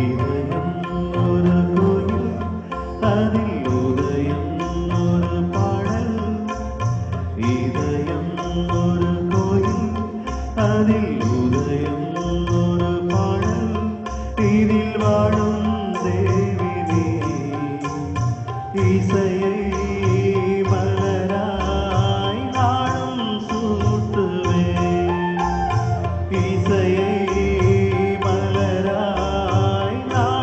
இதயம் ஒரு கோயில், அதில் உதயம் ஒரு பாடல். இதயம் ஒரு கோயில், அதில் உதயம் ஒரு பாடல். இதில் வாழும் தேவி நீ, இசையை மலராய் நாளும் சூட்டுவேன். இசையை மலராய் நாளும்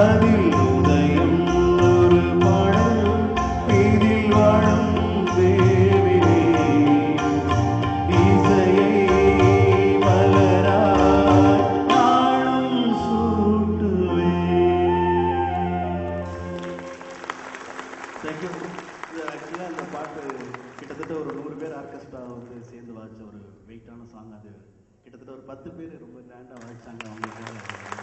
அதில் உதயம் ஒரு பாடல் இதில் வாழும் தேவினே இசையை மலராய் நாளும் சூட்டுவே. தேங்க்யூ. இது ஆக்சுவலாக இந்த பாட்டு கிட்டத்தட்ட ஒரு 100 பேர் ஆர்கெஸ்ட்ரா வந்து சேர்ந்து வாய்ச்ச ஒரு வெயிட்டான சாங். அது கிட்டத்தட்ட ஒரு 10 பேர் ரொம்ப கிராண்டாக வாய்ச்சாங்க அவங்க.